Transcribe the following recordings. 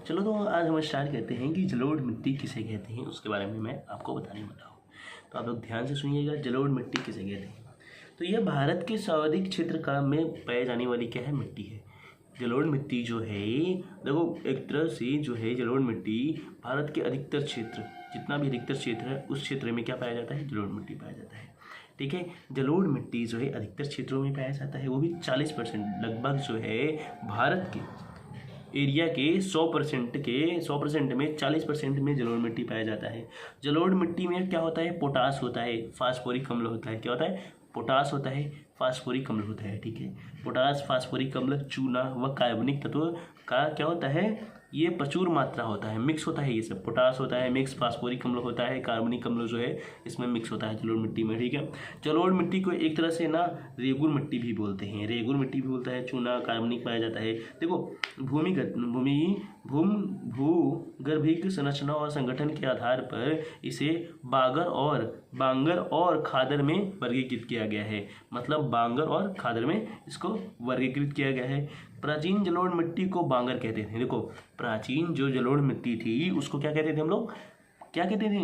चलो तो आज हम स्टार्ट करते हैं कि जलोढ़ मिट्टी किसे कहते हैं, उसके बारे में मैं आपको बताने वाला हूँ। तो आप लोग ध्यान से सुनिएगा, जलोढ़ मिट्टी किसे कहते हैं। तो यह भारत के सर्वाधिक क्षेत्र का में पाई जाने वाली क्या है, मिट्टी है। जलोढ़ मिट्टी जो है, देखो एक तरह से जो है जलोढ़ मिट्टी भारत के अधिकतर क्षेत्र, जितना भी अधिकतर क्षेत्र है उस क्षेत्र में क्या पाया जाता है, जलोढ़ मिट्टी पाया जाता है। ठीक है, जलोढ़ मिट्टी जो है अधिकतर क्षेत्रों में पाया जाता है, वो भी 40% लगभग जो है भारत के एरिया के 100% में 40% में जलोढ़ मिट्टी पाया जाता है। जलोढ़ मिट्टी में क्या होता है, पोटास होता है, फास्फोरिक अम्ल होता है। क्या होता है, पोटास होता है, फास्फोरिक अम्ल होता है। ठीक है, पोटास, फास्फोरिक अम्ल, चूना व कार्बनिक तत्व का क्या होता है, ये प्रचुर मात्रा होता है, मिक्स होता है। ये सब पोटास होता है मिक्स, फास्फोरिक अम्ल होता है, कार्बनिक अम्ल जो है इसमें मिक्स होता है जलोढ़ मिट्टी में। ठीक है, जलोढ़ मिट्टी को एक तरह से ना रेगुर मिट्टी भी बोलते हैं, रेगुर मिट्टी भी बोलता है। चूना, कार्बनिक पाया जाता है। देखो भूगर्भिक संरचना और संगठन के आधार पर इसे बांगर और खादर में वर्गीकृत किया गया है। मतलब बांगर और खादर में इसको वर्गीकृत किया गया है। प्राचीन जलोढ़ मिट्टी को बांगर कहते थे। देखो प्राचीन जो जलोढ़ मिट्टी थी उसको क्या कहते थे हम लोग, क्या कहते थे,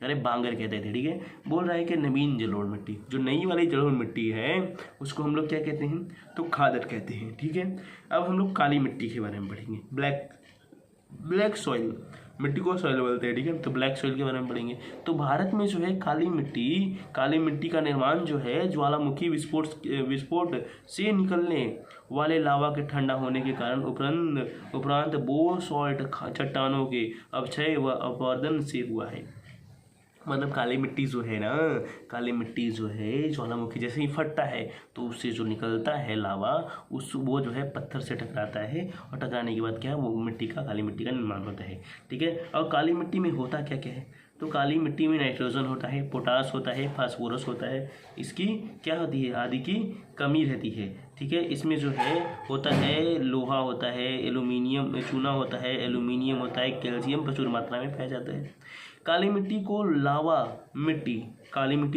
अरे बांगर कहते थे। ठीक है, बोल रहा है कि नवीन जलोढ़ मिट्टी, जो नई वाली जलोढ़ मिट्टी है उसको हम लोग क्या कहते हैं, तो खादर कहते हैं। ठीक है, अब हम लोग काली मिट्टी के बारे में पढ़ेंगे। ब्लैक सॉइल मिट्टी को सॉइल बोलते हैं। ठीक है, तो ब्लैक सॉइल के बारे में पढ़ेंगे। तो भारत में जो है काली मिट्टी का निर्माण जो है ज्वालामुखी विस्फोट से निकलने वाले लावा के ठंडा होने के कारण उपरांत बोसॉल्ट चट्टानों के अवक्षय व अपवर्तन से हुआ है। मतलब काली मिट्टी जो है ना, काली मिट्टी जो है ज्वालामुखी जैसे ही फटता है तो उससे जो निकलता है लावा वो जो है पत्थर से टकराता है, और टकराने के बाद क्या है, वो काली मिट्टी का निर्माण होता है। ठीक है, और काली मिट्टी में होता क्या क्या है, तो काली मिट्टी में नाइट्रोजन होता है, पोटास होता है, फास्फोरस होता है। इसकी क्या होती है, आदि की कमी रहती है। ठीक है, इसमें जो है होता है लोहा होता है, एल्यूमिनियम, चूना होता है, एल्यूमिनियम होता है, कैल्शियम प्रचुर मात्रा में पाया जाता है। काली मिट्टी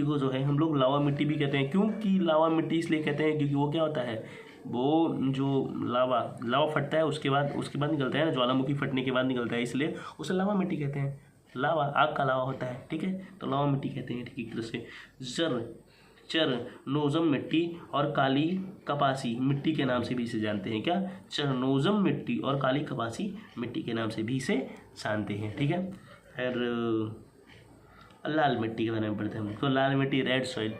को जो है हम लोग लावा मिट्टी भी कहते हैं। क्योंकि लावा मिट्टी इसलिए कहते हैं क्योंकि वो क्या होता है, वो जो लावा फटता है उसके बाद निकलता है ना, ज्वालामुखी फटने के बाद निकलता है, इसलिए उसे लावा मिट्टी कहते हैं। लावा आग का लावा होता है। ठीक है, तो लावा मिट्टी कहते हैं। ठीक, एक तरह से चरनोजम मिट्टी और काली कपासी मिट्टी के नाम से भी इसे जानते हैं। क्या, चरनोजम मिट्टी और काली कपासी मिट्टी के नाम से भी इसे जानते हैं। ठीक है, फिर लाल मिट्टी के बारे में पढ़ते हैं हम। तो लाल मिट्टी, रेड सॉइल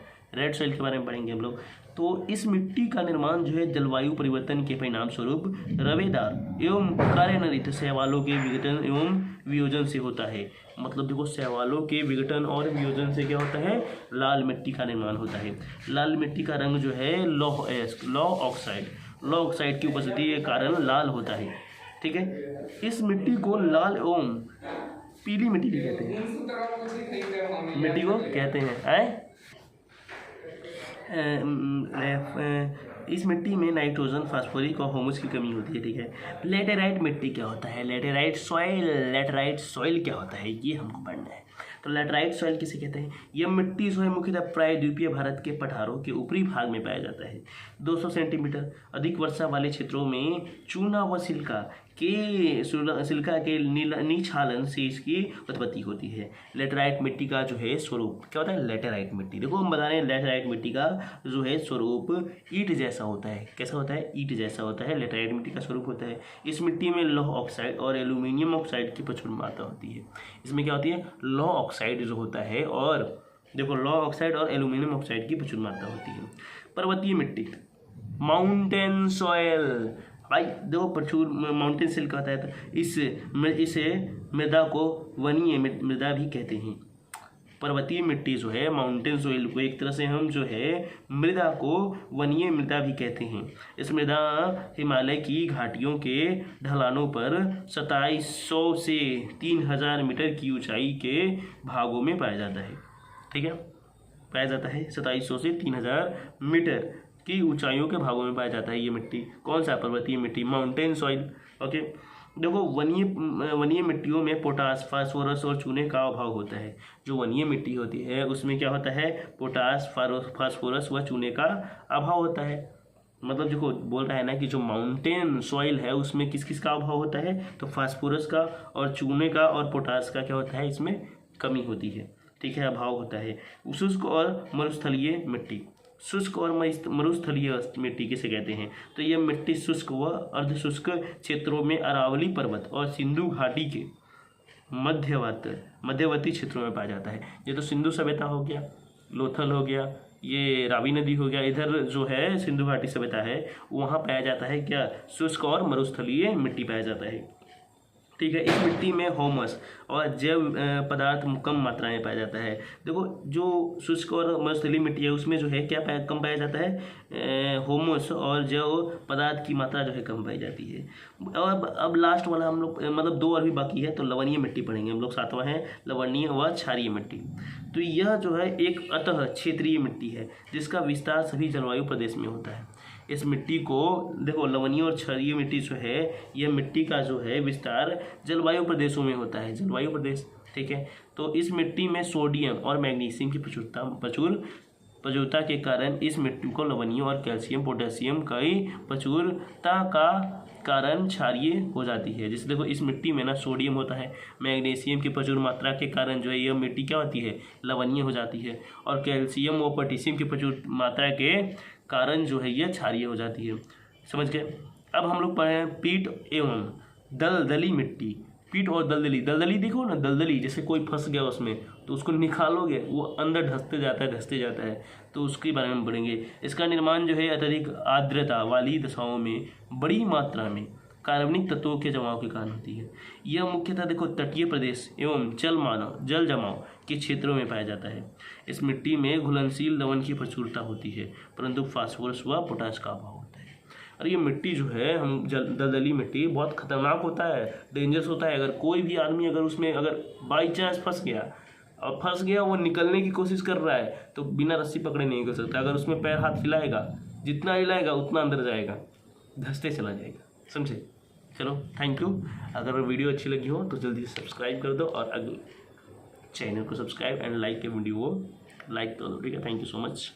के बारे में पढ़ेंगे हम लोग। तो इस मिट्टी का निर्माण जो है जलवायु परिवर्तन के परिणाम स्वरूप रवेदार एवं कार्यान्वित शैवालों के विघटन एवं वियोजन से होता है। मतलब देखो शैवालों के विघटन और वियोजन से क्या होता है, लाल मिट्टी का निर्माण होता है। लाल मिट्टी का रंग जो है लौ ऑक्साइड की उपस्थिति के कारण लाल होता है। ठीक है, इस मिट्टी को लाल एवं पीली मिट्टी भी कहते हैं। मिट्टी को कहते हैं इस मिट्टी में नाइट्रोजन, फास्फोरिक और ह्यूमस की कमी होती है। ठीक है, लेटेराइट मिट्टी क्या होता है, लेटेराइट सॉइल क्या होता है, ये हमको पढ़ना है। तो लेटेराइट सॉइल किसे कहते हैं, यह मिट्टी जो है मुख्यतः प्रायद्वीपीय भारत के पठारों के ऊपरी भाग में पाया जाता है। 200 सेंटीमीटर अधिक वर्षा वाले क्षेत्रों में चूना व सिल्का के निक्षालन से इसकी उत्पत्ति होती है। लेटेराइट मिट्टी का जो है स्वरूप क्या होता है, लेटेराइट मिट्टी, देखो हम बता रहे हैं लेटेराइट मिट्टी का जो है स्वरूप ईंट जैसा होता है। कैसा होता है, ईंट जैसा होता है, लेटेराइट मिट्टी का स्वरूप होता है। इस मिट्टी में लौह ऑक्साइड और एल्यूमिनियम ऑक्साइड की प्रचुर मात्रा होती है। इसमें क्या होती है, लौह ऑक्साइड जो होता है, और देखो लौह ऑक्साइड और एल्यूमिनियम ऑक्साइड की प्रचुर मात्रा होती है। पर्वतीय मिट्टी, माउंटेन सॉयल, भाई देखो प्रचुर माउंटेन सिल कहता है। तो इसे मृदा को वनीय मृदा भी कहते हैं। पर्वतीय मिट्टी जो है, माउंटेन सोइल को एक तरह से हम जो है मृदा को वनीय मृदा भी कहते हैं। इस मृदा हिमालय की घाटियों के ढलानों पर 2700 से 3000 मीटर की ऊंचाई के भागों में पाया जाता है। ठीक है, पाया जाता है 2700 से 3000 मीटर की ऊंचाइयों के भागों में पाया जाता है ये मिट्टी। कौन सा, पर्वतीय मिट्टी, माउंटेन सॉइल। ओके, देखो वनीय मिट्टियों में पोटास, फास्फोरस और चूने का अभाव होता है। जो वनीय मिट्टी होती है उसमें क्या होता है, पोटास, फास्फोरस व चूने का अभाव होता है। मतलब जो बोल रहा है ना कि जो माउंटेन सॉइल है उसमें किस किस का अभाव होता है, तो फास्फोरस का और चूने का और पोटास का क्या होता है, इसमें कमी होती है, ठीक है, अभाव होता है। शुष्क और मरुस्थलीय मिट्टी, शुष्क और मरुस्थलीय मिट्टी किसे कहते हैं, तो यह मिट्टी शुष्क व अर्धशुष्क क्षेत्रों में अरावली पर्वत और सिंधु घाटी के मध्यवर्ती क्षेत्रों में पाया जाता है। ये तो सिंधु सभ्यता हो गया, लोथल हो गया, ये रावी नदी हो गया, इधर जो है सिंधु घाटी सभ्यता है, वहाँ पाया जाता है क्या, शुष्क और मरुस्थलीय मिट्टी पाया जाता है, ठीक है। इस मिट्टी में ह्यूमस और जैव पदार्थ कम मात्रा में पाया जाता है। देखो जो शुष्क और मरुस्थलीय मिट्टी है उसमें जो है क्या कम पाया जाता है, ह्यूमस और जैव पदार्थ की मात्रा जो है कम पाई जाती है। और अब लास्ट वाला हम लोग मतलब 2 और भी बाकी है, तो लवणीय मिट्टी पढ़ेंगे हम लोग, 7वां है लवणीय व क्षारीय मिट्टी। तो यह जो है एक अतः क्षेत्रीय मिट्टी है जिसका विस्तार सभी जलवायु प्रदेश में होता है। इस मिट्टी को देखो, लवणीय और क्षारीय मिट्टी जो है, यह मिट्टी का जो है विस्तार जलवायु प्रदेशों में होता है, जलवायु प्रदेश, ठीक है। तो इस मिट्टी में सोडियम और मैग्नीशियम की प्रचुरता के कारण इस मिट्टी को लवणीय और कैल्शियम पोटेशियम की प्रचुरता का कारण क्षारीय हो जाती है। जैसे देखो इस मिट्टी में ना सोडियम होता है, मैग्नीशियम की प्रचुर मात्रा के कारण जो है यह मिट्टी क्या होती है, लवणीय हो जाती है, और कैल्शियम और पोटेशियम की प्रचुर मात्रा के कारण जो है यह क्षारीय हो जाती है। समझ गए। अब हम लोग पढ़े पीट एवं दलदली मिट्टी। पीट और दलदली, दलदली देखो ना, दलदली जैसे कोई फंस गया उसमें तो उसको निकालोगे वो अंदर धंसते जाता है, तो उसके बारे में पढ़ेंगे। इसका निर्माण जो है अत्यधिक आर्द्रता वाली दशाओं में बड़ी मात्रा में कार्बनिक तत्वों के जमाव के कारण होती है। यह मुख्यतः देखो तटीय प्रदेश एवं जल जमाव के क्षेत्रों में पाया जाता है। इस मिट्टी में घुलनशील लवण की प्रचुरता होती है, परंतु फास्फोरस व पोटाश का अभाव होता है। और ये मिट्टी जो है दलदली मिट्टी बहुत खतरनाक होता है, डेंजरस होता है। अगर कोई भी आदमी अगर उसमें अगर बाई चांस फंस गया वो निकलने की कोशिश कर रहा है तो बिना रस्सी पकड़े नहीं कर सकता। अगर उसमें पैर हाथ हिलाएगा, जितना हिलाएगा उतना अंदर जाएगा, धंसते चला जाएगा, समझे। चलो थैंक यू। अगर वीडियो अच्छी लगी हो तो जल्दी से सब्सक्राइब कर दो, और अगर चैनल को सब्सक्राइब एंड लाइक के वीडियो को लाइक कर दो, ठीक है। Thank you so much.